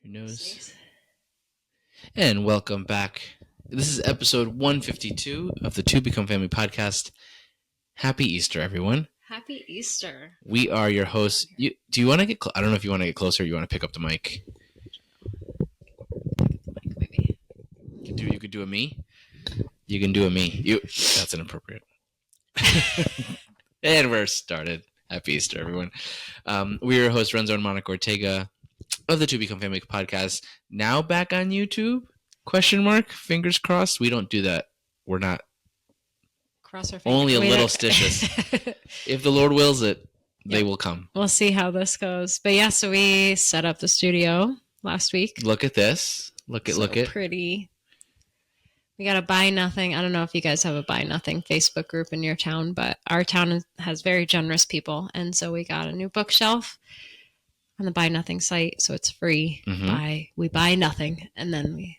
Your nose. And welcome back. This is episode 152 of the Two Become Family podcast. Happy Easter, everyone. Happy Easter. We are your hosts. Do you want to get I don't know if you want to get closer or you want to pick up the mic. Maybe. You could do a me. You can do a me. That's inappropriate. And we're started. Happy Easter, everyone. We are your hosts, Renzo and Monica Ortega of the Two Become Family podcast. Now back on YouTube? ? Fingers crossed. We don't do that. We're not. Cross our fingers. Only a little stitches. If the Lord wills it, they will come. We'll see how this goes. But yeah, so we set up the studio last week. Look at this. Look at pretty. We got a Buy Nothing. I don't know if you guys have a Buy Nothing Facebook group in your town, but our town has very generous people. And so we got a new bookshelf on the Buy Nothing site. So it's free. Mm-hmm. We buy nothing. And then we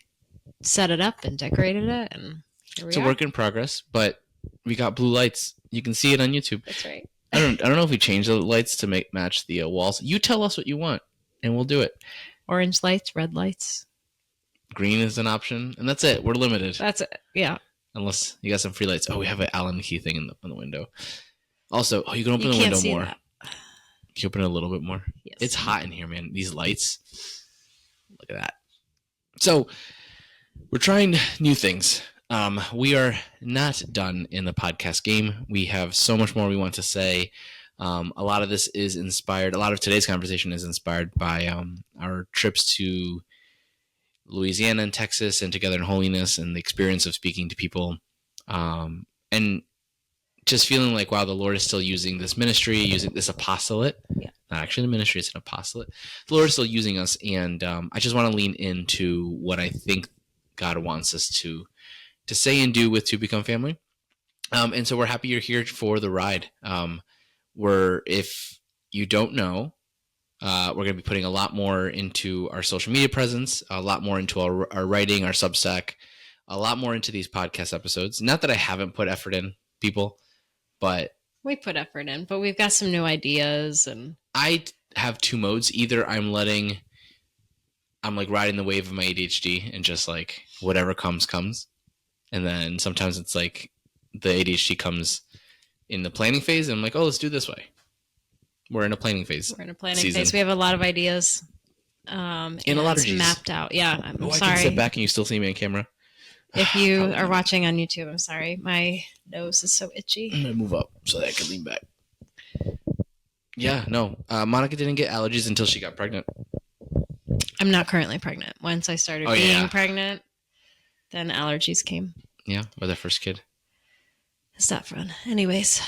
set it up and decorated it. And here we it's are. A work in progress, but we got blue lights. You can see it on YouTube. That's right. I don't know if we changed the lights to match the walls. You tell us what you want, and we'll do it. Orange lights, red lights. Green is an option, and that's it. We're limited. That's it. Yeah. Unless you got some free lights. Oh, we have an Allen key thing on the window. Also, you can open the window more. That. Can you open it a little bit more? Yes. It's hot in here, man. These lights. Look at that. So, we're trying new things. We are not done in the podcast game. We have so much more we want to say. A lot of this is inspired. A lot of today's conversation is inspired by our trips to Louisiana and Texas and Together in Holiness and the experience of speaking to people and just feeling like, wow, the Lord is still using this ministry, using this apostolate. Yeah. Not actually the ministry, it's an apostolate. The Lord is still using us, and I just want to lean into what I think God wants us to say and do with To Become Family. And so we're happy you're here for the ride. If you don't know, we're going to be putting a lot more into our social media presence, a lot more into our writing, our Substack, a lot more into these podcast episodes. Not that I haven't put effort in, people, but... We put effort in, but we've got some new ideas. And I have two modes. Either I'm riding the wave of my ADHD and just like whatever comes. And then sometimes it's like the ADHD comes in the planning phase. And I'm like, oh, let's do it this way. We're in a planning phase. We have a lot of ideas. And a lot of G's. Mapped out. Yeah. I'm sorry. I can sit back and you still see me on camera. If you are watching on YouTube, I'm sorry. My nose is so itchy. I'm going to move up so that I can lean back. Yeah, no. Monica didn't get allergies until she got pregnant. I'm not currently pregnant. Once I started being pregnant, then allergies came. Yeah, with our first kid. It's not fun. Anyways.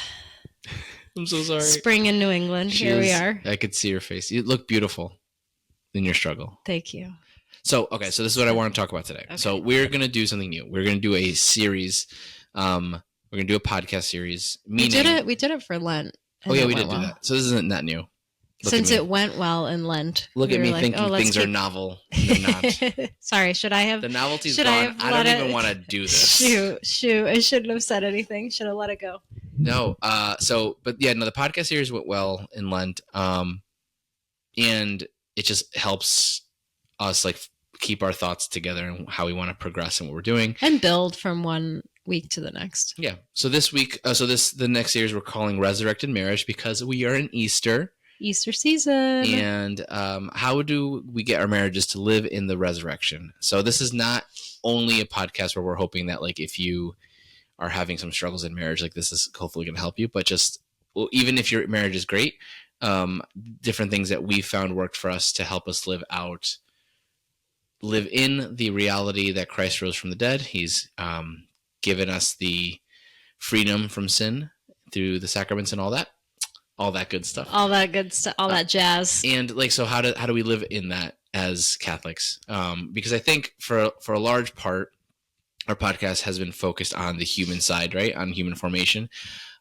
I'm so sorry. Spring in New England. Here we are. I could see your face. You look beautiful in your struggle. Thank you. So, okay, so this is what I want to talk about today. Okay. So we're going to do something new. We're going to do a series. We're going to do a podcast series. We did it for Lent. Oh, yeah, we did do that. So this isn't that new. Since it went well in Lent. Look at me thinking things are novel. They're not. Sorry, should I have... The novelty's gone. I don't even want to do this. Shoot. I shouldn't have said anything. Should have let it go. No. But the podcast series went well in Lent. And it just helps us like keep our thoughts together and how we want to progress and what we're doing. And build from one week to the next. Yeah. So this week, the next series we're calling Resurrected Marriage because we are in Easter season. And how do we get our marriages to live in the resurrection? So this is not only a podcast where we're hoping that like if you are having some struggles in marriage, like this is hopefully going to help you, but even if your marriage is great, different things that we found worked for us to help us live in the reality that Christ rose from the dead. He's given us the freedom from sin through the sacraments and all that good stuff. All that jazz. And like, so how do we live in that as Catholics? Because I think for a large part, our podcast has been focused on the human side, right? On human formation.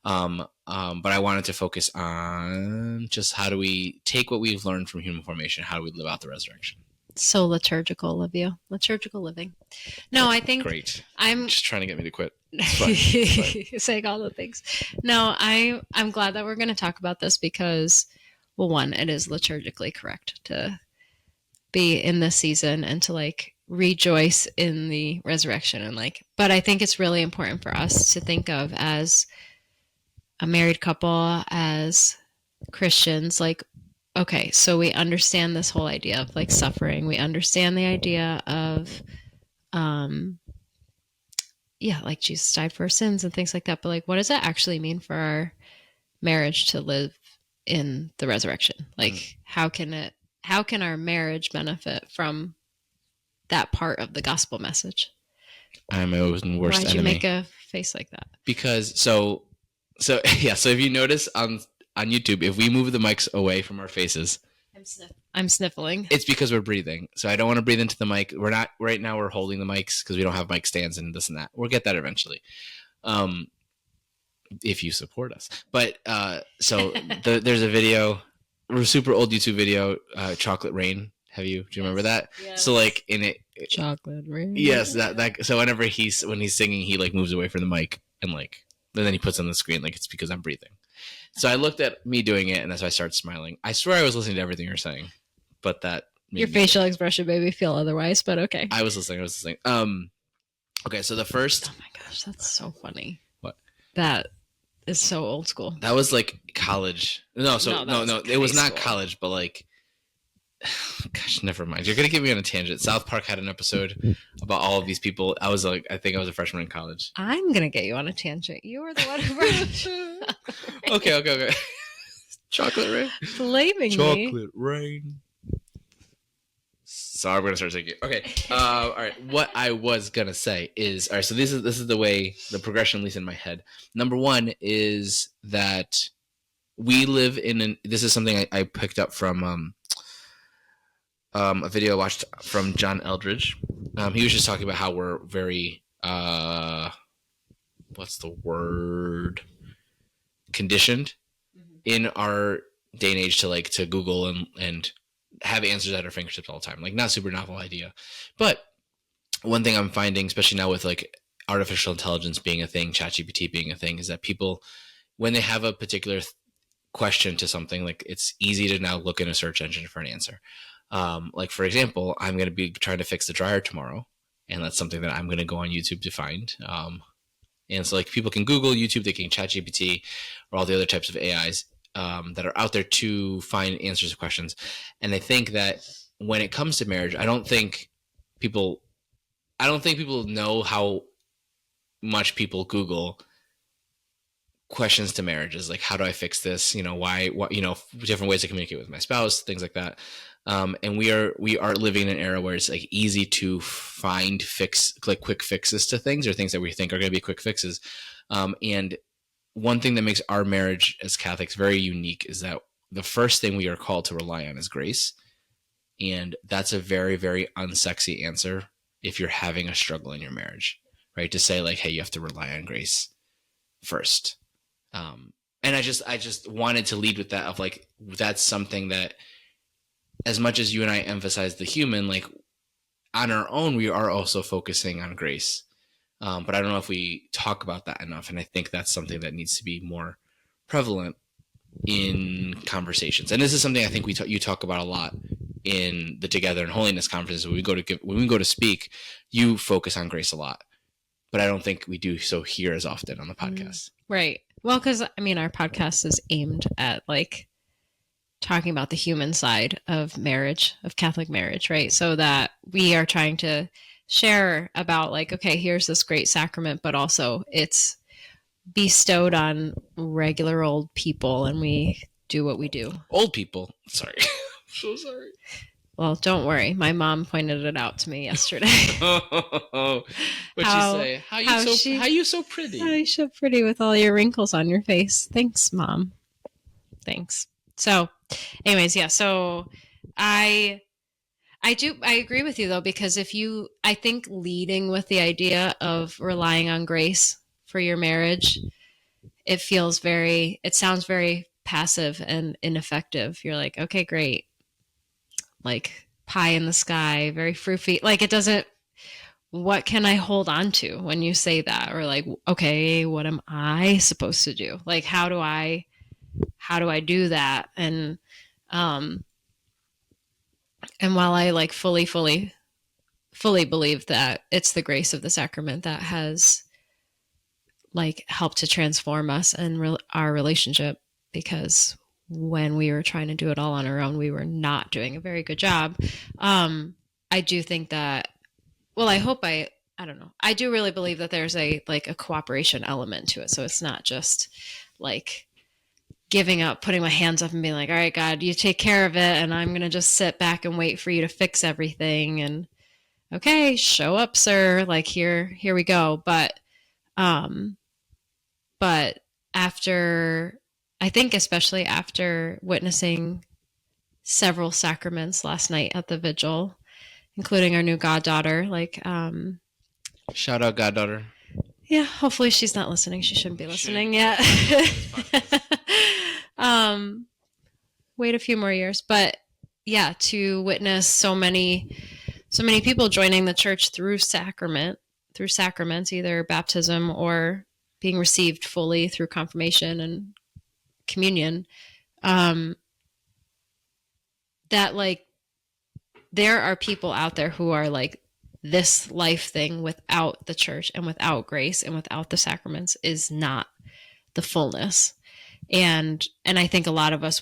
But I wanted to focus on just how do we take what we've learned from human formation? How do we live out the resurrection? So liturgical of you. Liturgical living. No, I think... Great. I'm just trying to get me to quit. It's fine. Saying all the things. No, I'm glad that we're going to talk about this because, well, one, it is liturgically correct to be in this season and to like rejoice in the resurrection. And like, but I think it's really important for us to think of as a married couple, as Christians, like, okay, so we understand this whole idea of like suffering. We understand the idea of, yeah, like Jesus died for our sins and things like that. But like, what does that actually mean for our marriage to live in the resurrection? Like, how can our marriage benefit from that part of the gospel message? I'm my own worst Why'd enemy. you make a face like that? Because so yeah. So if you notice on YouTube, if we move the mics away from our faces, I'm sniffling. it's because we're breathing. So I don't want to breathe into the mic. We're not right now. We're holding the mics because we don't have mic stands and this and that. We'll get that eventually, if you support us. But so there's a video, a super old YouTube video, Chocolate Rain. Do you remember that? Yes. So like in it, Chocolate Rain. yes, that. So whenever when he's singing, he like moves away from the mic and like, and then he puts on the screen like it's because I'm breathing. So I looked at me doing it, and that's why I started smiling. I swear I was listening to everything you're saying, but that your facial expression made me feel otherwise. But okay, I was listening. Okay, so the first. Oh my gosh, that's so funny. What? That is so old school. That was like college. No, it was not college, but like, gosh, never mind. You're gonna get me on a tangent. South Park had an episode about all of these people. I think I was a freshman in college. I'm gonna get you on a tangent. You were the one who Okay. Chocolate Rain. Blaming me. Chocolate Rain. Sorry, we're gonna start taking. Okay. All right. What I was gonna say is, all right. So this is the way the progression, at least in my head. Number one is that we live in this is something I picked up from a video I watched from John Eldridge. He was just talking about how we're very what's the word? Conditioned in our day and age to Google and have answers at our fingertips all the time. Like, not super novel idea. But one thing I'm finding, especially now with like artificial intelligence being a thing, ChatGPT being a thing, is that people, when they have a particular question to something, like it's easy to now look in a search engine for an answer. Like, for example, I'm going to be trying to fix the dryer tomorrow, and that's something that I'm going to go on YouTube to find. And so like people can Google, YouTube, they can ChatGPT or all the other types of AIs that are out there to find answers to questions. And I think that when it comes to marriage, I don't think people know how much people Google questions to marriages. Like, how do I fix this? Why, different ways to communicate with my spouse, things like that. And we are living in an era where it's like easy to find quick fixes to things, or things that we think are going to be quick fixes. And one thing that makes our marriage as Catholics very unique is that the first thing we are called to rely on is grace. And that's a very, very unsexy answer if you're having a struggle in your marriage, right? To say like, hey, you have to rely on grace first. And I just wanted to lead with that, of like, that's something that, as much as you and I emphasize the human, like on our own, we are also focusing on grace. But I don't know if we talk about that enough. And I think that's something that needs to be more prevalent in conversations. And this is something I think you talk about a lot in the Together in Holiness conferences. When we go to speak, you focus on grace a lot, but I don't think we do so here as often on the podcast. Right. Well, because I mean, our podcast is aimed at like talking about the human side of marriage, of Catholic marriage, right? So that we are trying to share about like, okay, here's this great sacrament, but also it's bestowed on regular old people, and we do what we do. Old people. Sorry. So sorry. Well, don't worry. My mom pointed it out to me yesterday. What'd you say? How you so pretty? How you so pretty with all your wrinkles on your face. Thanks, Mom. Thanks. So, anyways, yeah. So I agree with you though, because I think leading with the idea of relying on grace for your marriage, it sounds very passive and ineffective. You're like, okay, great. Like pie in the sky, very fruity. Like it doesn't, what can I hold on to when you say that? Or like, okay, what am I supposed to do? Like, how do I do that? And And while I like fully believe that it's the grace of the sacrament that has like helped to transform us and our relationship, because when we were trying to do it all on our own, we were not doing a very good job. I do think that, well, I don't know. I do really believe that there's a cooperation element to it. So it's not just like giving up, putting my hands up and being like, all right, God, you take care of it. And I'm going to just sit back and wait for you to fix everything. And okay, show up, sir. Like here we go. But after, I think especially after witnessing several sacraments last night at the vigil, including our new goddaughter, Shout out goddaughter. yeah, hopefully she's not listening. She shouldn't be listening yet. Wait a few more years, but yeah, to witness so many people joining the church through sacraments, either baptism or being received fully through confirmation and communion, that like there are people out there who are like, this life thing without the church and without grace and without the sacraments is not the fullness. And I think a lot of us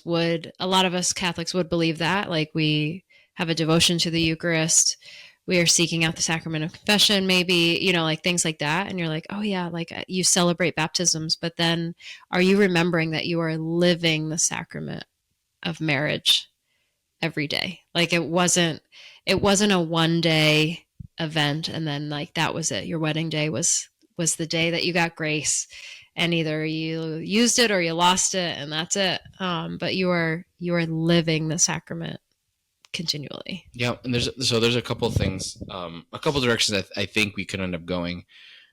Catholics would believe that. Like, we have a devotion to the Eucharist, we are seeking out the sacrament of confession, maybe, like things like that. And you're like, oh yeah, like you celebrate baptisms, but then are you remembering that you are living the sacrament of marriage every day? Like it wasn't a one day event and then like that was it. Your wedding day was the day that you got grace, and either you used it or you lost it, and that's it. But you are living the sacrament continually. Yeah, and there's a couple of things, a couple of directions that I think we could end up going.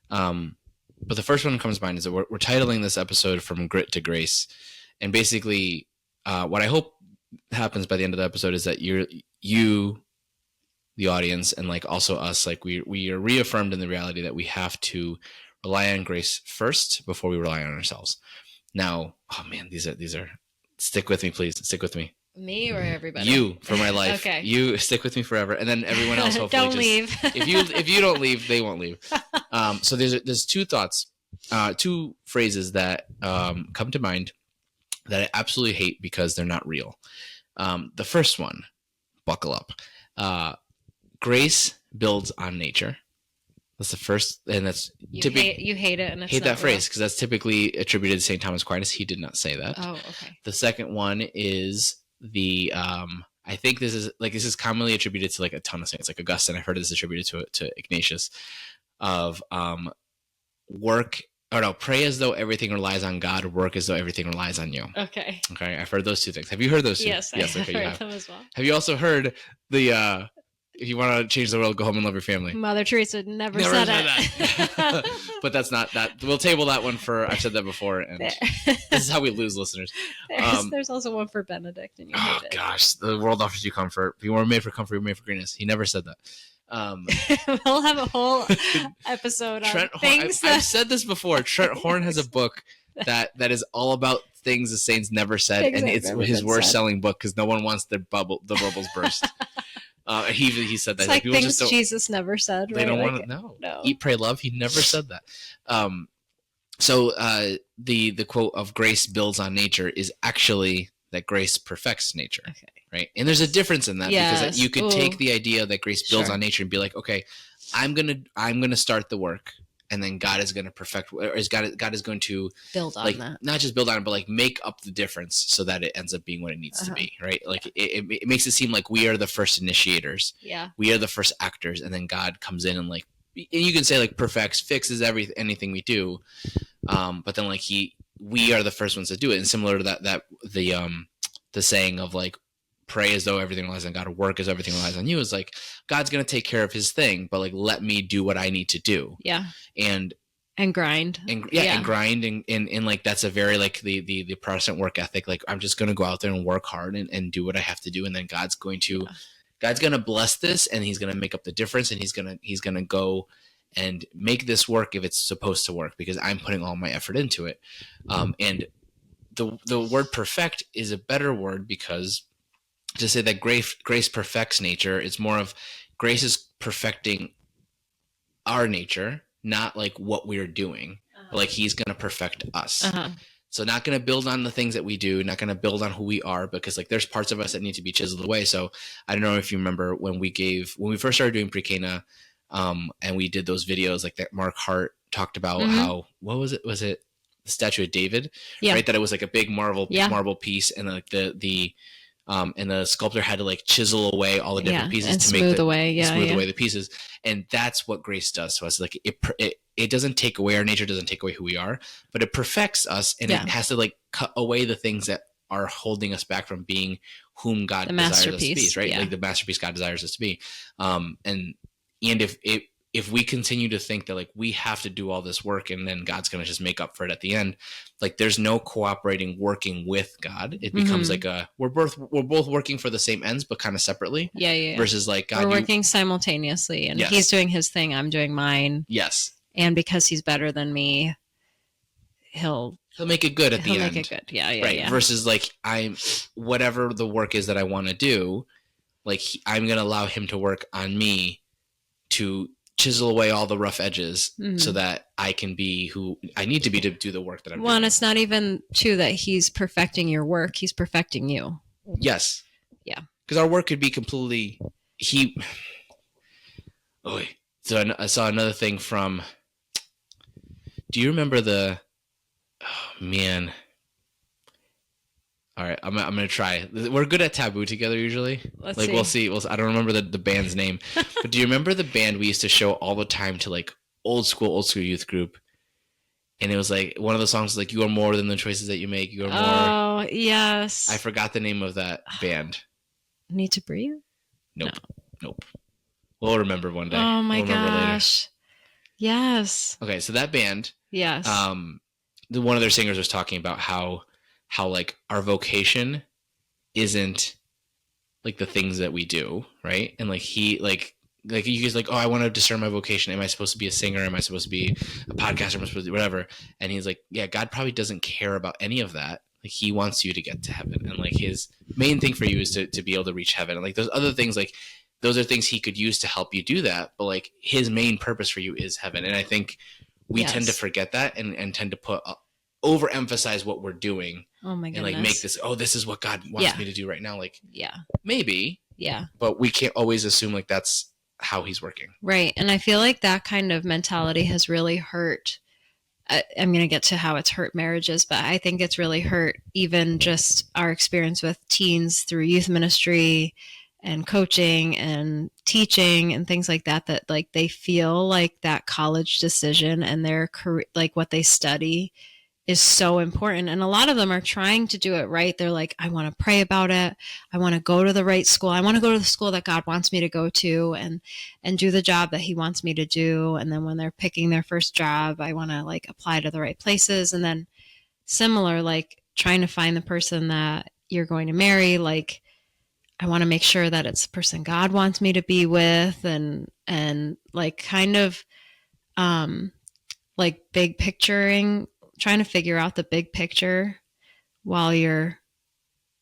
But the first one that comes to mind is that we're titling this episode "From Grit to Grace," and basically, what I hope happens by the end of the episode is that you, the audience, and like also us, like we are reaffirmed in the reality that we have to rely on grace first before we rely on ourselves. Now, oh man, these are stick with me, please. Stick with me. Me or everybody? You for my life. Okay. You stick with me forever, and then everyone else hopefully don't leave. if you don't leave, they won't leave. So there's two thoughts, two phrases that come to mind that I absolutely hate because they're not real. The first one, buckle up. Grace builds on nature. That's the first, and that's you hate it, and it's hate that not phrase because that's typically attributed to St. Thomas Aquinas. He did not say that. Oh, okay. The second one is the I think this is commonly attributed to like a ton of saints, like Augustine. I've heard this attributed to Ignatius, of pray as though everything relies on God, work as though everything relies on you. Okay. I've heard those two things. Have you heard those two? Yes, okay, I've heard them as well. Have you also heard the if you want to change the world, go home and love your family? Mother Teresa never said that. But that's not that. We'll table that one for. I've said that before, and this is how we lose listeners. There's also one for Benedict, and you hate it. Gosh, the world offers you comfort. If you weren't made for comfort, you were made for greenness. He never said that. We'll have a whole episode on things. I've said this before. Trent Horn has a book that is all about things the saints never said, and it's his worst selling book because no one wants the bubbles burst. He said that. It's like things Jesus never said. They don't want to know. No. Eat, pray, love. He never said that. So the quote of grace builds on nature is actually that grace perfects nature. Okay. Right. And there's a difference in that because you could take the idea that grace builds on nature and be like, okay, I'm gonna start the work, and then God is gonna perfect, or God is going to build on that. Not just build on it, but like make up the difference so that it ends up being what it needs to be. Right. Like it makes it seem like we are the first initiators. Yeah. We are the first actors, and then God comes in and like, and you can say like perfects, fixes anything we do. But then like we are the first ones to do it. And similar to that the saying of like, pray as though everything relies on God, or work as though everything relies on you, is like, God's going to take care of his thing, but like, let me do what I need to do. Yeah. And grind. And grind. And like, that's a very like the Protestant work ethic. Like, I'm just going to go out there and work hard and do what I have to do. And then God's going to bless this, and he's going to make up the difference. And he's going to go and make this work if it's supposed to work, because I'm putting all my effort into it. And the word perfect is a better word because to say that grace perfects nature. It's more of grace is perfecting our nature, not like what we're doing. Like he's going to perfect us. So not going to build on the things that we do, not going to build on who we are, because like there's parts of us that need to be chiseled away. So I don't know if you remember when we first started doing pre-Cana, and we did those videos like that Mark Hart talked about how, what was it? Was it the statue of David? Yeah. Right. That it was like a big marble piece, and like and the sculptor had to like chisel away all the different pieces to smooth away the pieces. And that's what grace does to us. Like it doesn't take away our nature, doesn't take away who we are, but it perfects us, and it has to like cut away the things that are holding us back from being whom God desires us to be, right? Like the masterpiece God desires us to be. And if we continue to think that like we have to do all this work and then God's going to just make up for it at the end, like there's no cooperating working with God. It becomes like we're both working for the same ends, but kind of separately. Yeah. Versus like God, we're working simultaneously, and he's doing his thing, I'm doing mine. Yes. And because he's better than me, he'll make it good at the end. He'll make it good. Yeah. Right. Yeah. Versus like whatever the work is that I want to do, like I'm going to allow him to work on me to chisel away all the rough edges so that I can be who I need to be to do the work that I'm doing. And it's not even true that he's perfecting your work. He's perfecting you. Yes. Yeah. Because our work could be completely... So I saw another thing from... Do you remember the... Oh, man... All right, I'm gonna try. We're good at taboo together usually. Let's see. We'll see. I don't remember the band's name, but do you remember the band we used to show all the time to like old school youth group? And it was like one of the songs was like "You are more than the choices that you make. You are more." Oh yes. I forgot the name of that band. Need to Breathe? Nope. No. Nope. We'll remember one day. Oh my gosh. Yes. Okay, so that band. Yes. One of their singers was talking about how like our vocation isn't like the things that we do, right? And like he like you guys like, oh, I want to discern my vocation. Am I supposed to be a singer? Am I supposed to be a podcaster? Am I supposed to do whatever? And he's like, yeah, God probably doesn't care about any of that. Like he wants you to get to heaven, and like his main thing for you is to be able to reach heaven. And like those other things, like those are things he could use to help you do that. But like his main purpose for you is heaven. And I think we tend to forget that and tend to overemphasize what we're doing. Oh my goodness. And like make this is what God wants me to do right now. Like, maybe. Yeah. But we can't always assume like that's how he's working. Right. And I feel like that kind of mentality has really hurt. I'm going to get to how it's hurt marriages, but I think it's really hurt even just our experience with teens through youth ministry and coaching and teaching and things like that, that like they feel like that college decision and their career, like what they study is so important. And a lot of them are trying to do it right. They're like, I want to pray about it. I want to go to the right school. I want to go to the school that God wants me to go to and do the job that he wants me to do. And then when they're picking their first job, I want to like apply to the right places. And then similar, like trying to find the person that you're going to marry. Like, I want to make sure that it's the person God wants me to be with, and like kind of like big picturing, trying to figure out the big picture while you're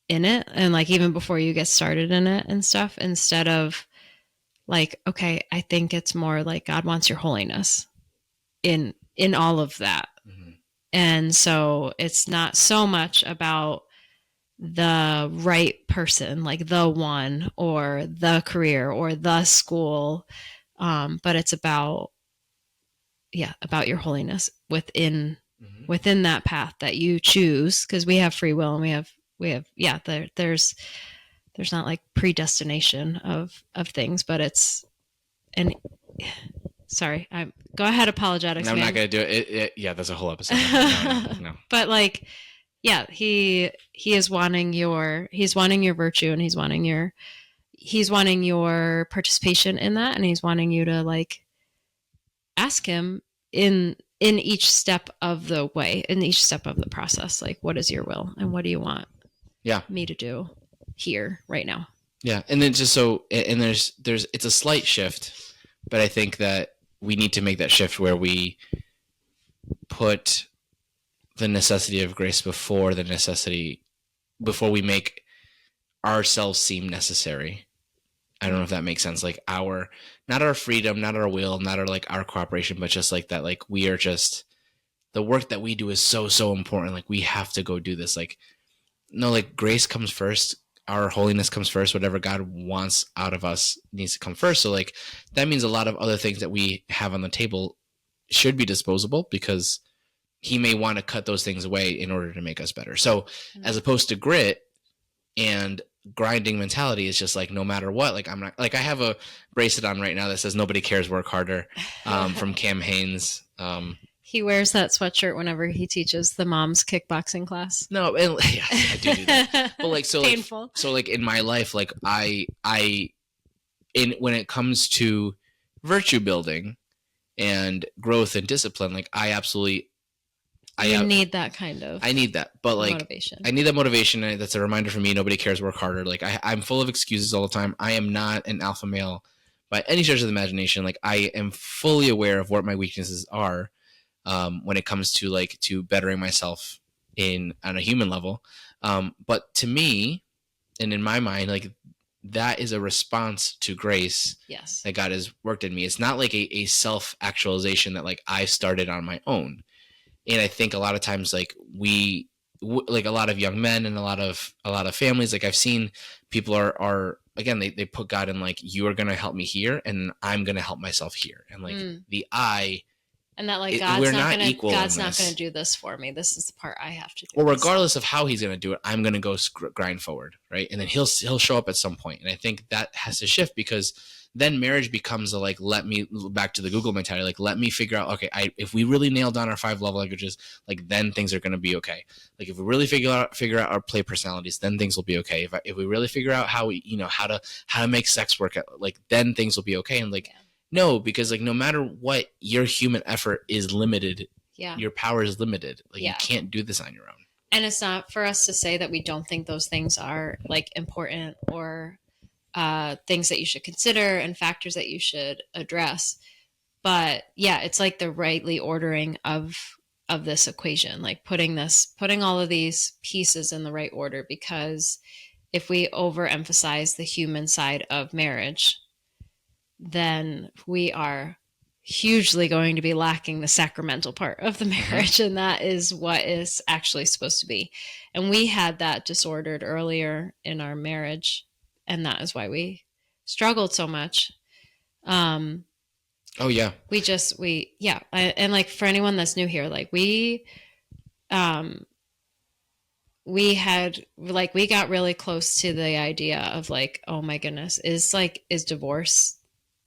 in it, and like even before you get started in it and stuff, instead of like, okay, I think it's more like God wants your holiness in all of that. Mm-hmm. And so it's not so much about the right person, like the one or the career or the school, but it's about your holiness within that path that you choose, because we have free will, and we have there's not like predestination of things, but it's sorry, I go ahead, apologetics. I'm not gonna do it. That's a whole episode. No. But like, he is wanting your virtue, and he's wanting your participation in that, and he's wanting you to like ask him in each step of the way, in each step of the process, like, what is your will and what do you want me to do here right now? Yeah. And then just and there's it's a slight shift, but I think that we need to make that shift where we put the necessity of grace before we make ourselves seem necessary. I don't know if that makes sense. Like not our freedom, not our will, not our cooperation, but just like that, like we are just, the work that we do is so, so important. Like we have to go do this. Like, no, like grace comes first. Our holiness comes first. Whatever God wants out of us needs to come first. So like, that means a lot of other things that we have on the table should be disposable, because he may want to cut those things away in order to make us better. So as opposed to grit and grinding mentality is just like, no matter what, like I'm not, like I have a bracelet on right now that says nobody cares, work harder, from Cam Haynes. He wears that sweatshirt whenever he teaches the mom's kickboxing class. No, and yeah, I do that. But like, so painful. Like, so like in my life, like when it comes to virtue building and growth and discipline, like I absolutely, I need that kind of. I need that, but like motivation. I need that motivation. And that's a reminder for me. Nobody cares, work harder. Like I'm full of excuses all the time. I am not an alpha male by any stretch of the imagination. Like I am fully aware of what my weaknesses are. When it comes to like to bettering myself on a human level. But to me, and in my mind, like that is a response to grace. Yes. That God has worked in me. It's not like a self-actualization that like I started on my own. And I think a lot of times like like a lot of young men and a lot of families, like I've seen people are again, they put God in like, you are going to help me here and I'm going to help myself here. And like and that like God's not going to do this for me. This is the part I have to do. Well, regardless of how he's going to do it, I'm going to go grind forward, right? And then he'll show up at some point. And I think that has to shift, because then marriage becomes a like, let me, back to the Google mentality, like let me figure out, okay, if we really nail down our 5 love languages, like then things are going to be okay. Like if we really figure out our play personalities, then things will be okay. If we really figure out how we, how to make sex work, like then things will be okay. And like, no, because like no matter what, your human effort is limited. Yeah. Your power is limited. Like you can't do this on your own. And it's not for us to say that we don't think those things are like important or things that you should consider and factors that you should address. But yeah, it's like the rightly ordering of this equation, like putting all of these pieces in the right order, because if we overemphasize the human side of marriage, then we are hugely going to be lacking the sacramental part of the marriage. And that is what is actually supposed to be. And we had that disordered earlier in our marriage. And that is why we struggled so much. And like for anyone that's new here, like we got really close to the idea of like, oh my goodness, is divorce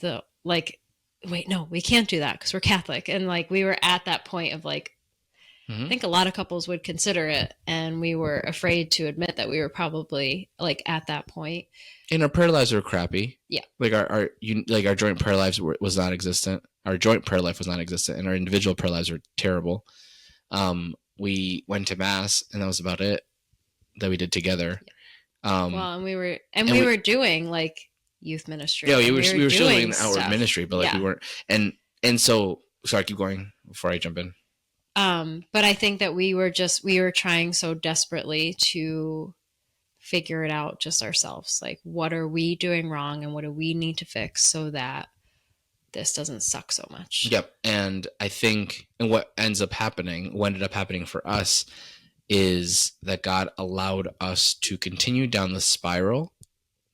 wait, no, we can't do that because we're Catholic. And like, we were at that point of like, I think a lot of couples would consider it. And we were afraid to admit that we were probably like at that point. And our prayer lives were crappy. Yeah. Like our joint prayer lives was not existent. Our joint prayer life was non existent, and our individual prayer lives were terrible. We went to mass and that was about it that we did together. Yeah. And we were doing like youth ministry. Yeah, we were still doing outward ministry, but like we weren't. And so, sorry, keep going before I jump in. But I think that we were trying so desperately to figure it out just ourselves. Like, what are we doing wrong, and what do we need to fix so that this doesn't suck so much? Yep. And I think, and what ended up happening for us is that God allowed us to continue down the spiral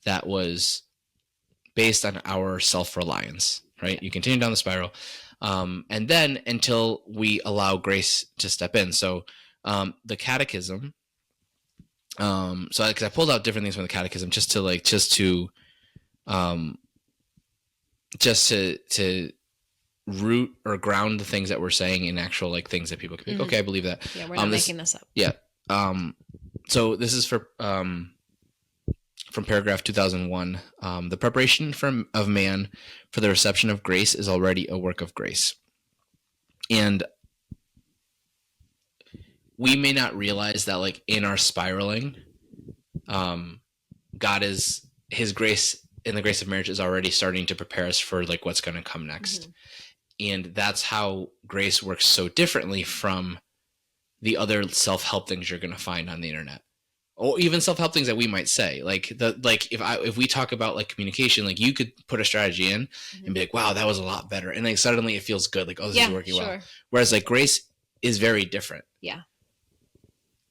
that was based on our self-reliance, right? You continue down the spiral. And then until we allow grace to step in. So the catechism, because I pulled out different things from the catechism just to root or ground the things that we're saying in actual like things that people can be like, okay, I believe that. Yeah, we're not making this up. Yeah. So this is from paragraph 2001, the preparation of man for the reception of grace is already a work of grace. And we may not realize that like in our spiraling, God is his grace in the grace of marriage is already starting to prepare us for like what's going to come next. And that's how grace works so differently from the other self-help things you're going to find on the internet. or even self-help things that we might say, like if we talk about like communication, like you could put a strategy in and be like, wow, that was a lot better, and like suddenly it feels good, like, oh, this is working well. Whereas like grace is very different. Yeah.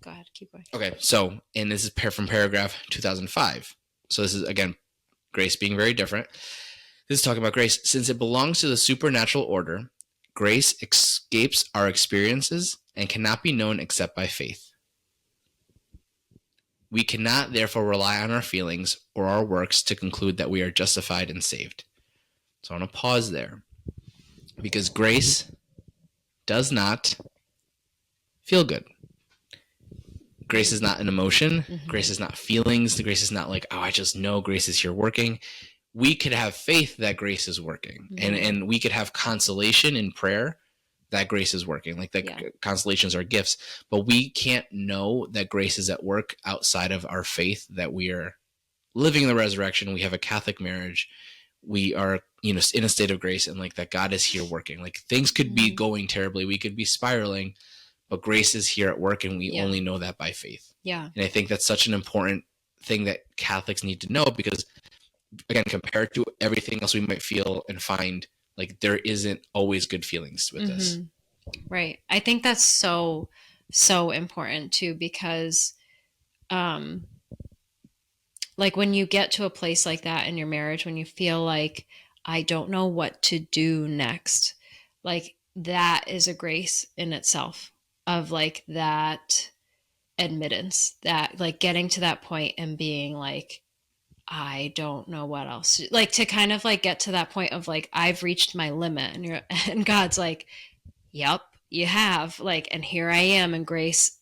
Go ahead, keep going. Okay, so, and this is from paragraph 2005. So this is, again, grace being very different. This is talking about grace. Since it belongs to the supernatural order, grace escapes our experiences and cannot be known except by faith. We cannot therefore rely on our feelings or our works to conclude that we are justified and saved. So I want to pause there, because grace does not feel good. Grace is not an emotion. Grace is not feelings. The grace is not like, oh, I just know grace is here working. We could have faith that grace is working, and we could have consolation in prayer that grace is working. Like consolations are gifts, but we can't know that grace is at work outside of our faith that we are living in the resurrection. We have a Catholic marriage. We are, in a state of grace, and like that God is here working. Like things could be going terribly. We could be spiraling, but grace is here at work, and we only know that by faith. Yeah. And I think that's such an important thing that Catholics need to know, because, again, compared to everything else we might feel and find, like there isn't always good feelings with this. Right. I think that's so, so important too, because like when you get to a place like that in your marriage, when you feel like, I don't know what to do next, like that is a grace in itself, of like that admittance, that like getting to that point and being like, I don't know what else, like to kind of like get to that point of like, I've reached my limit, and God's like, yep, you have, like, and here I am, and grace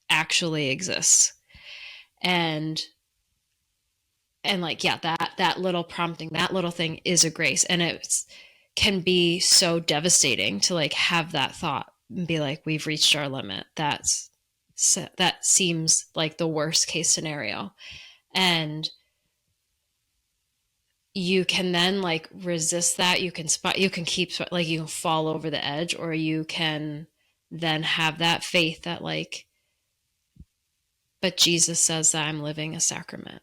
actually exists. And like, yeah, that little prompting, that little thing is a grace. And it can be so devastating to like have that thought and be like, we've reached our limit. That seems like the worst case scenario. And you can then like resist that. You can keep, like, you can fall over the edge, or you can then have that faith that like, but Jesus says that I'm living a sacrament,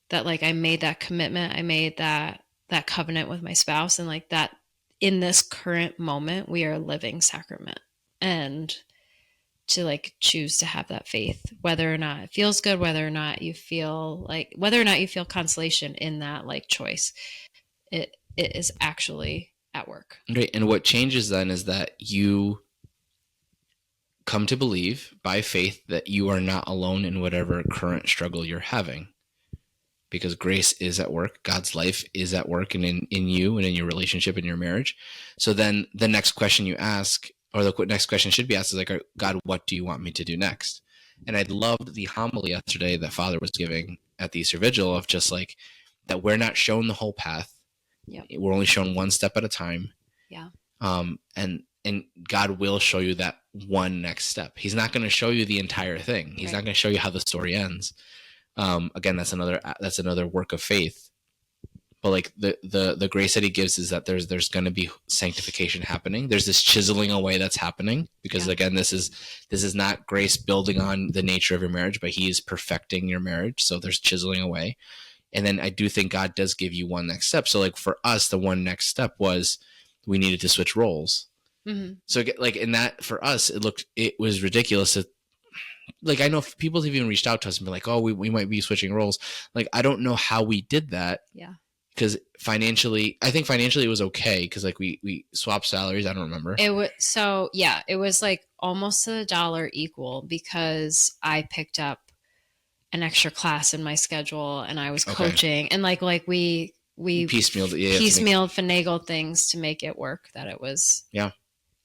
that like I made that commitment, I made that covenant with my spouse, and like that in this current moment we are living sacrament. And to like choose to have that faith, whether or not it feels good, whether or not you feel consolation in that like choice, it is actually at work. Right. And what changes then is that you come to believe by faith that you are not alone in whatever current struggle you're having, because grace is at work. God's life is at work, and in you and in your relationship, in your marriage. So then the next question you ask, or the next question should be asked, is like, God, what do you want me to do next? And I loved the homily yesterday that Father was giving at the Easter Vigil, of just like that we're not shown the whole path. Yep. We're only shown one step at a time. Yeah. And God will show you that one next step. He's not going to show you the entire thing. He's not going to show you how the story ends. Again, that's another work of faith. But like the grace that he gives is that there's going to be sanctification happening. There's this chiseling away that's happening, because again, this is not grace building on the nature of your marriage, but he is perfecting your marriage. So there's chiseling away. And then I do think God does give you one next step. So like for us, the one next step was we needed to switch roles. Mm-hmm. So like in that, for us, it was ridiculous. Like I know people have even reached out to us and been like, oh, we might be switching roles. Like, I don't know how we did that. Yeah. Because I think financially it was okay, because like we swapped salaries. I don't remember. It was like almost to the dollar equal, because I picked up an extra class in my schedule, and I was coaching, and like we piecemealed, finagled things to make it work, that it was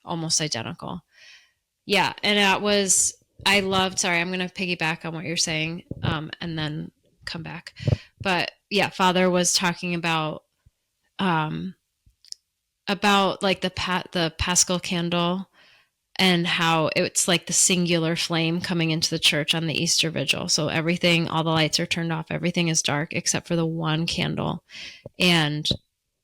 almost identical. Yeah, and sorry, I'm going to piggyback on what you're saying, and then come back. But yeah, Father was talking about like the Paschal candle, and how it's like the singular flame coming into the church on the Easter Vigil. So everything, all the lights are turned off, everything is dark except for the one candle, and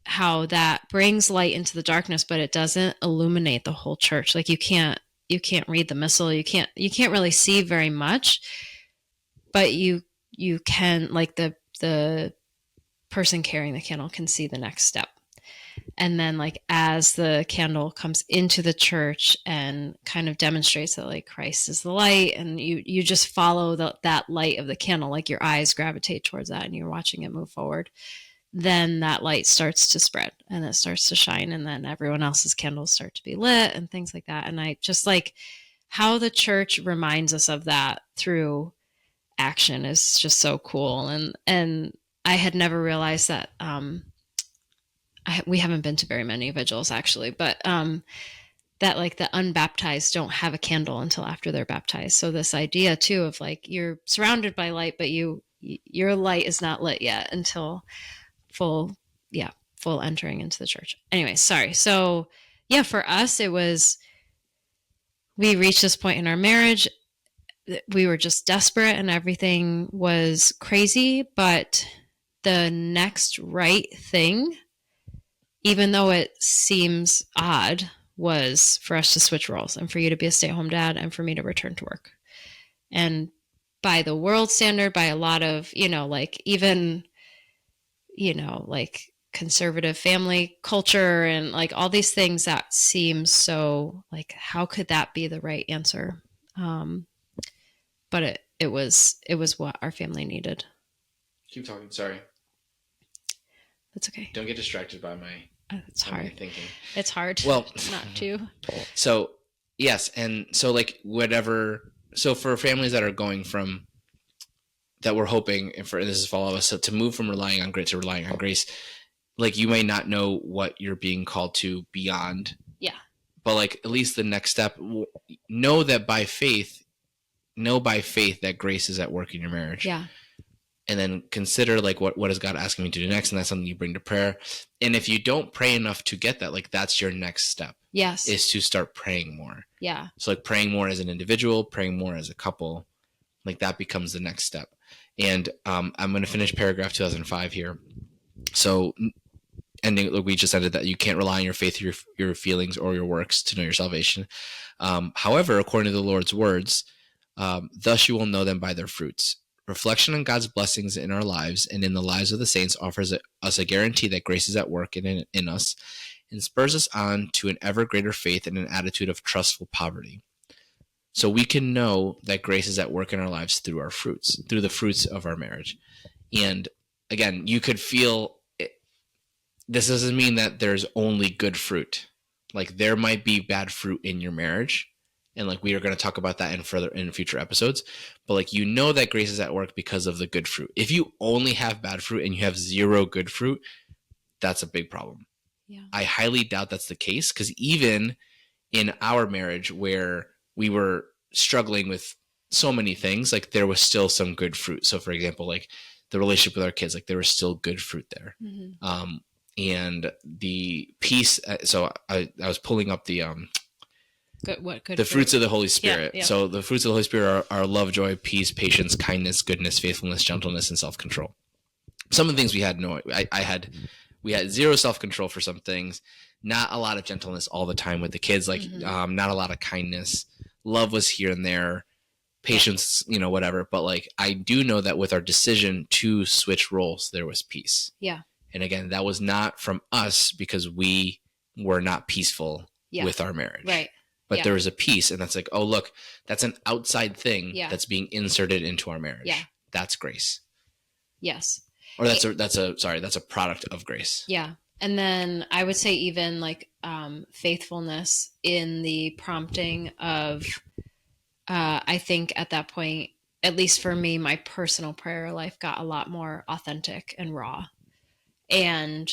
how that brings light into the darkness, but it doesn't illuminate the whole church. Like you can't read the missal, you can't really see very much, but you can, like, the person carrying the candle can see the next step. And then, like, as the candle comes into the church and kind of demonstrates that, like, Christ is the light, and you just follow that light of the candle, like your eyes gravitate towards that and you're watching it move forward, then that light starts to spread and it starts to shine, and then everyone else's candles start to be lit and things like that. And I just like how the church reminds us of that through action is just so cool. And I had never realized that we haven't been to very many vigils actually, but that like the unbaptized don't have a candle until after they're baptized. So this idea too of like you're surrounded by light, but your light is not lit yet until full entering into the church. Anyway, sorry. So yeah, for us it was, we reached this point in our marriage, we were just desperate and everything was crazy, but the next right thing, even though it seems odd, was for us to switch roles and for you to be a stay-at-home dad and for me to return to work. And by the world standard, by a lot of, like even, like conservative family culture and like all these things that seem so like, how could that be the right answer? But it was what our family needed. Keep talking. Sorry. That's okay. Don't get distracted by my it's hard thinking. It's hard not to. So yes, and so like whatever. So for families that are going from, that we're hoping, and this is for all of us, so to move from relying on grace to relying on grace, like you may not know what you're being called to beyond. Yeah. But like at least the next step, know by faith that grace is at work in your marriage. Yeah. And then consider like what is God asking me to do next, and that's something you bring to prayer. And if you don't pray enough to get that, like that's your next step. Yes. Is to start praying more. Yeah. So like praying more as an individual, praying more as a couple, like that becomes the next step. And I'm going to finish paragraph 2005 here. So ending, look, we just ended that you can't rely on your faith, your feelings, or your works to know your salvation. However, according to the Lord's words, thus you will know them by their fruits. Reflection on God's blessings in our lives and in the lives of the saints offers us a guarantee that grace is at work in us, and spurs us on to an ever greater faith and an attitude of trustful poverty. So we can know that grace is at work in our lives through our fruits, through the fruits of our marriage. And again, you could feel it. This doesn't mean that there's only good fruit. Like there might be bad fruit in your marriage. And like we are going to talk about that in future episodes. But like that grace is at work because of the good fruit. If you only have bad fruit and you have zero good fruit, that's a big problem. Yeah. I highly doubt that's the case, because even in our marriage where we were struggling with so many things, like there was still some good fruit. So for example, like the relationship with our kids, like there was still good fruit there. Mm-hmm. And the peace. So I was pulling up the the fruits of the Holy Spirit. Yeah. So the fruits of the Holy Spirit are love, joy, peace, patience, kindness, goodness, faithfulness, gentleness, and self-control. Some of the things we had we had zero self-control for some things, not a lot of gentleness all the time with the kids, like mm-hmm. Not a lot of kindness. Love was here and there, patience, whatever. But like, I do know that with our decision to switch roles, there was peace. Yeah. And again, that was not from us because we were not peaceful with our marriage. Right. But there was a peace, and that's like, oh, look, that's an outside thing that's being inserted into our marriage. Yeah. That's grace. Yes. Or that's a product of grace. Yeah. And then I would say even like faithfulness in the prompting of, I think at that point, at least for me, my personal prayer life got a lot more authentic and raw. And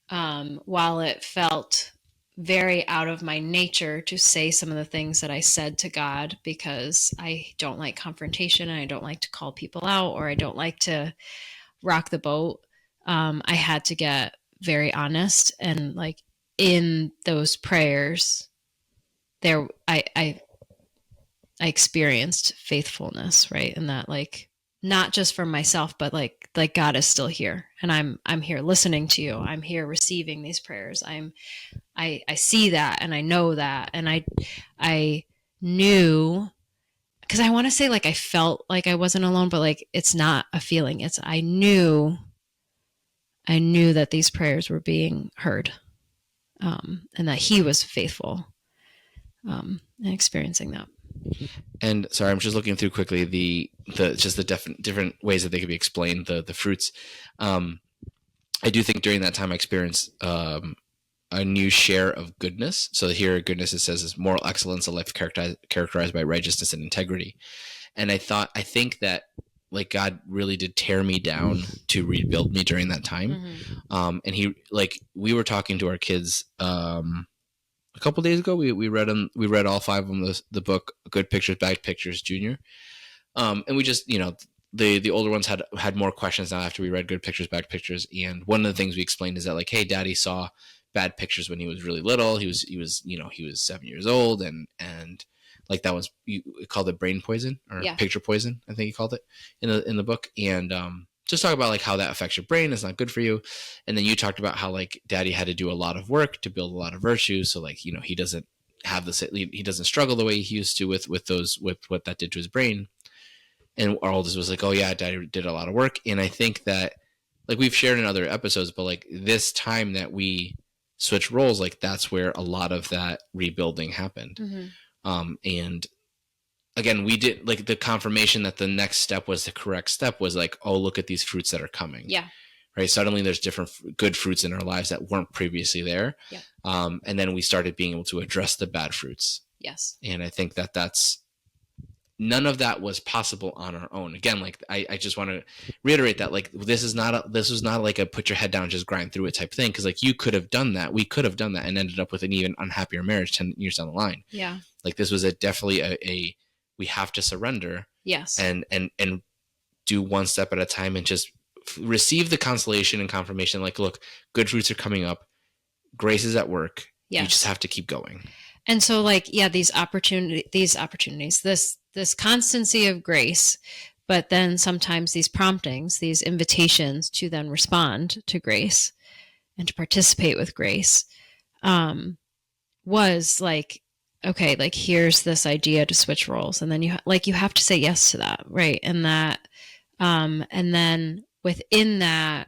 while it felt very out of my nature to say some of the things that I said to God, because I don't like confrontation and I don't like to call people out, or I don't like to rock the boat, I had to get very honest, and like in those prayers there I experienced faithfulness, right? And that like not just for myself, but like God is still here, and I'm here listening to you. I'm here receiving these prayers. I see that, and I know that, and I knew, because I want to say like I felt like I wasn't alone, but like it's not a feeling. It's I knew that these prayers were being heard, and that He was faithful, and experiencing that. And sorry, I'm just looking through quickly the different ways that they could be explained. The fruits. I do think during that time I experienced a new share of goodness. So here, goodness, it says, is moral excellence, a life characterized by righteousness and integrity. And I think that like God really did tear me down to rebuild me during that time. Mm-hmm. And he, like, we were talking to our kids a couple days ago. We read all 5 of them the book Good Pictures, Bad Pictures, Junior. And we just, the older ones had more questions now after we read Good Pictures, Bad Pictures. And one of the things we explained is that, like, hey, Daddy saw bad pictures when he was really little. He was 7 years old, and like that was, you called it brain poison or picture poison, I think he called it in the book. And just talk about like how that affects your brain. It's not good for you. And then you talked about how like Daddy had to do a lot of work to build a lot of virtues. So like, he doesn't have this, he doesn't struggle the way he used to with what that did to his brain. And our oldest was like, oh yeah, Daddy did a lot of work. And I think that, like, we've shared in other episodes, but like this time that we switch roles, like that's where a lot of that rebuilding happened. Mm-hmm. And again, we did, like, the confirmation that the next step was the correct step was like, oh, look at these fruits that are coming. Yeah. Right. Suddenly there's different good fruits in our lives that weren't previously there. Yeah. And then we started being able to address the bad fruits. Yes. And I think that none of that was possible on our own. Again, like I just want to reiterate that, like, this was not like a put your head down and just grind through it type thing. Cause like you could have done that. We could have done that and ended up with an even unhappier marriage 10 years down the line. Yeah. Like this was definitely a we have to surrender. Yes. And do one step at a time and just receive the consolation and confirmation. Like, look, good fruits are coming up. Grace is at work. Yes. You just have to keep going. And so like, yeah, these opportunities, this constancy of grace, but then sometimes these promptings, these invitations to then respond to grace and to participate with grace, was like, okay, like here's this idea to switch roles. And then you have to say yes to that. Right. And that, and then within the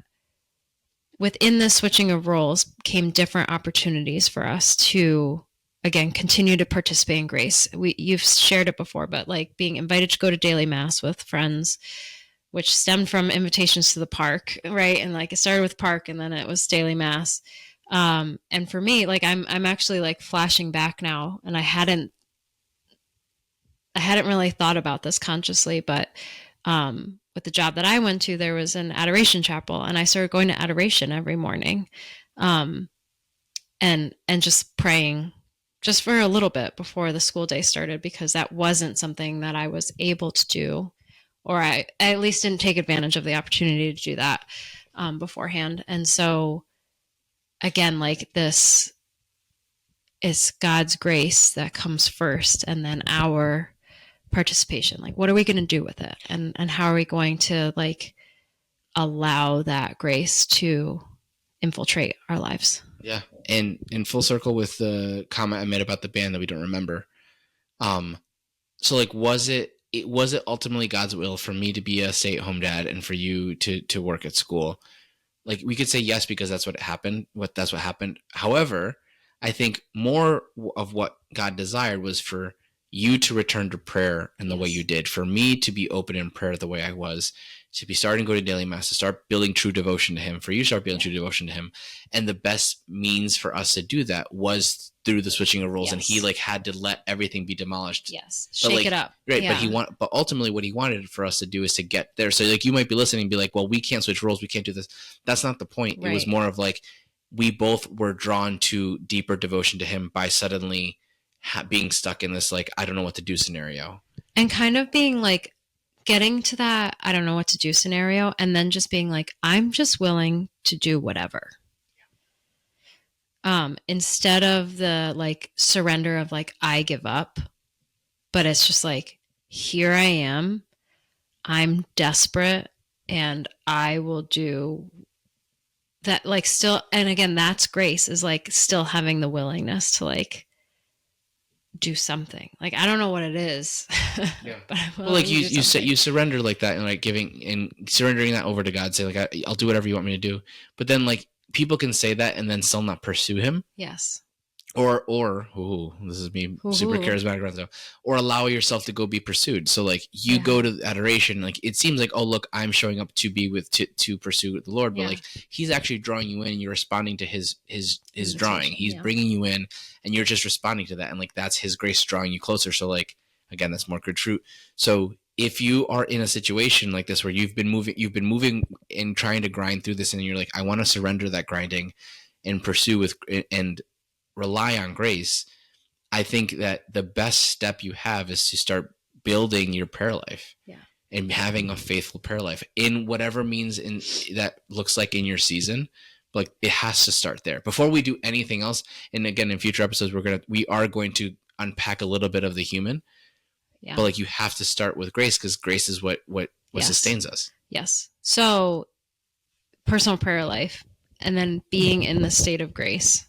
switching of roles came different opportunities for us to, again, continue to participate in grace. You've shared it before, but like being invited to go to daily mass with friends, which stemmed from invitations to the park, right? And like it started with park, and then it was daily mass. And for me, like I'm actually like flashing back now, and I hadn't really thought about this consciously, but with the job that I went to, there was an adoration chapel, and I started going to adoration every morning, and just praying just for a little bit before the school day started, because that wasn't something that I was able to do, or I at least didn't take advantage of the opportunity to do that beforehand. And so again, like this is God's grace that comes first, and then our participation. Like, what are we going to do with it? And how are we going to like allow that grace to infiltrate our lives? Yeah. And in full circle with the comment I made about the band that we don't remember. So like, was it ultimately God's will for me to be a stay-at-home dad and for you to work at school? Like, we could say yes, because that's what happened. That's what happened. However, I think more of what God desired was for you to return to prayer in the way you did, for me to be open in prayer the way I was, to be starting to go to daily mass, to start building true devotion to him, for you to start building true devotion to him. And the best means for us to do that was through the switching of roles. And he like had to let everything be demolished. Yes. Shake it up. Right. Yeah. But ultimately what he wanted for us to do is to get there. So like, you might be listening and be like, well, we can't switch roles. We can't do this. That's not the point. Right. It was more of like, we both were drawn to deeper devotion to him by suddenly being stuck in this, like, I don't know what to do scenario. And kind of being like, getting to that, I don't know what to do scenario. And then just being like, I'm just willing to do whatever. Instead of the like surrender of like, I give up, but it's just like, here I am, I'm desperate, and I will do that. Like still, and again, that's grace, is like still having the willingness to like do something. Like, I don't know what it is. Yeah. But I'm Well, like willing to do something. you surrender like that, and like giving and surrendering that over to God. Say like, I'll do whatever you want me to do. But then like people can say that and then still not pursue Him. Yes. Or this is me super charismatic right now. Or allow yourself to go be pursued. So like you go to adoration, like it seems like, oh look, I'm showing up to be with to pursue the Lord, but like He's actually drawing you in, and you're responding to his drawing. He's bringing you in, and you're just responding to that, and like that's His grace drawing you closer. So like again, that's more good fruit. So if you are in a situation like this where you've been moving and trying to grind through this, and you're like, I want to surrender that grinding and pursue with and rely on grace, I think that the best step you have is to start building your prayer life and having a faithful prayer life in whatever means in that looks like in your season. Like it has to start there before we do anything else. And again, in future episodes, we are going to unpack a little bit of the human, but like you have to start with grace, because grace is what sustains us. Yes. So personal prayer life, and then being in the state of grace.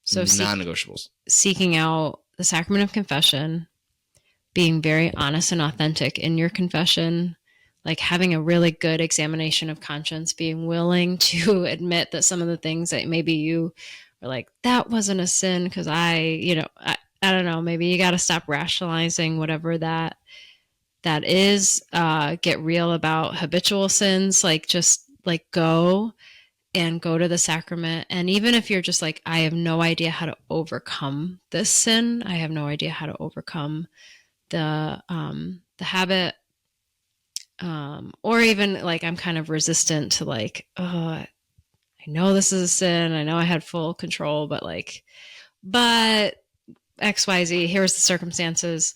So non-negotiables. Seeking out the sacrament of confession, being very honest and authentic in your confession, like having a really good examination of conscience, being willing to admit that some of the things that maybe you are like, that wasn't a sin because I don't know, maybe you got to stop rationalizing whatever that is. Get real about habitual sins, like just like go to the sacrament. And even if you're just like, I have no idea how to overcome this sin, I have no idea how to overcome the habit, or even like I'm kind of resistant to like, I know this is a sin, I know I had full control, but XYZ, here's the circumstances.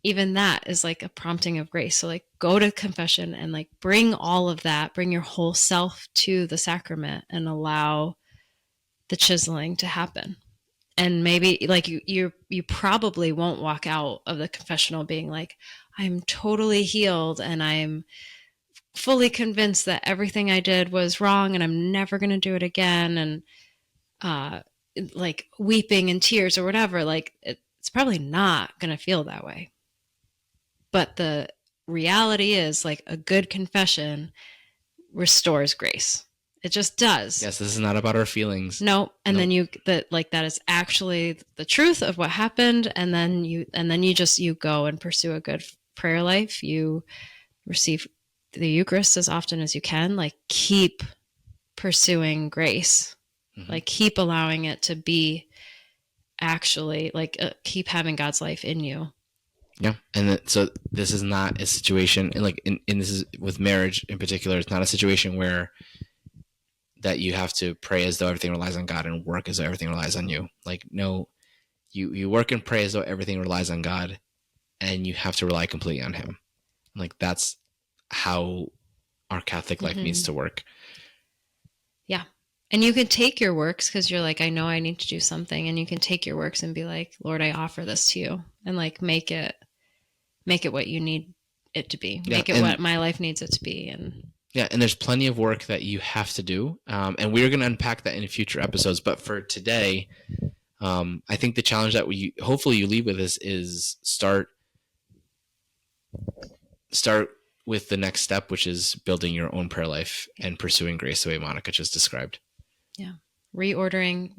Even that is like a prompting of grace. So like go to confession and like bring all of that, bring your whole self to the sacrament and allow the chiseling to happen. And maybe like you probably won't walk out of the confessional being like, I'm totally healed and I'm fully convinced that everything I did was wrong and I'm never going to do it again. And like weeping in tears or whatever, like it's probably not going to feel that way. But the reality is like a good confession restores grace. It just does. Yes, this is not about our feelings. No, and then that is actually the truth of what happened, and then you go and pursue a good prayer life. You receive the Eucharist as often as you can. Like keep pursuing grace. Mm-hmm. Like keep allowing it to be actually like keep having God's life in you. Yeah, and so this is not a situation, and like in this is with marriage in particular. It's not a situation where that you have to pray as though everything relies on God and work as though everything relies on you. Like no, you work and pray as though everything relies on God, and you have to rely completely on Him. Like that's how our Catholic life needs to work. Yeah. And you can take your works because you're like, I know I need to do something. And you can take your works and be like, Lord, I offer this to you. And like, make it what you need it to be. Make it what my life needs it to be. And there's plenty of work that you have to do. And we're going to unpack that in future episodes. But for today, I think the challenge that hopefully you leave with is start with the next step, which is building your own prayer life and pursuing grace the way Monica just described. Yeah. Reordering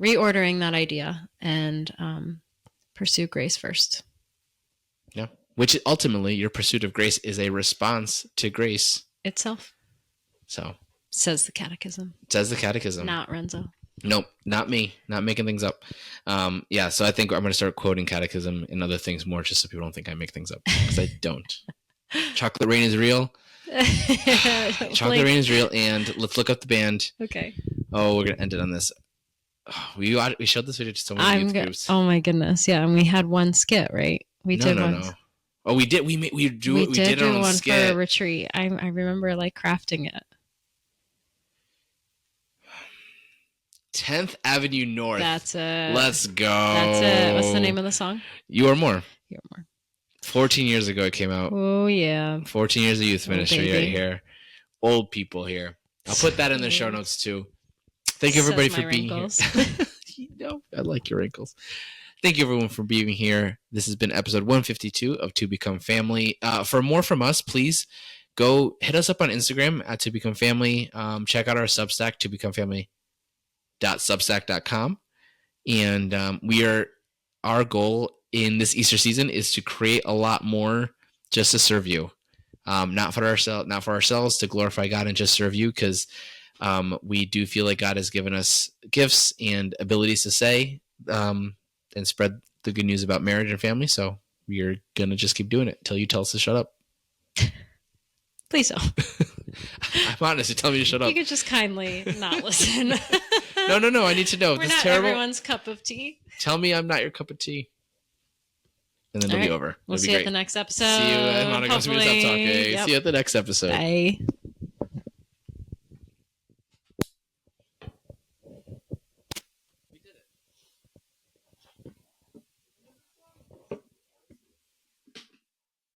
that idea and pursue grace first. Yeah. Which ultimately your pursuit of grace is a response to grace itself. So says the catechism. Not Renzo. Nope. Not me. Not making things up. So I think I'm going to start quoting catechism and other things more just so people don't think I make things up, because I don't. Chocolate Rain is real. Chocolate Rain is real, and let's look up the band. Okay. Oh, we're gonna end it on this. Oh, we showed this video to so many youth groups. Oh my goodness, yeah, and we had one skit, right? No. Oh, we did. We did our own one skit for a retreat. I remember like crafting it. 10th Avenue North. That's it. Let's go. That's it. What's the name of the song? You Are More. You Are More. 14 years ago it came out. Oh, yeah. 14 years of youth ministry right here. Old people here. I'll put that in the show notes too. Thank you everybody for being here. I like your wrinkles. Thank you, everyone, for being here. This has been episode 152 of To Become Family. For more from us, please go hit us up on Instagram at To Become Family. Check out our Substack, tobecomefamily.substack.com. And our goal in this Easter season is to create a lot more just to serve you. Not for ourselves, to glorify God and just serve you, because we do feel like God has given us gifts and abilities to say and spread the good news about marriage and family. So we're going to just keep doing it until you tell us to shut up. Please don't. I'm honest. You tell me to shut up. You could just kindly not listen. No. I need to know. We're This not is terrible. everyone's cup of tea. Tell me I'm not your cup of tea. And then it'll be over. We'll see you at the next episode. See you. Monica, see you at the next episode. Bye.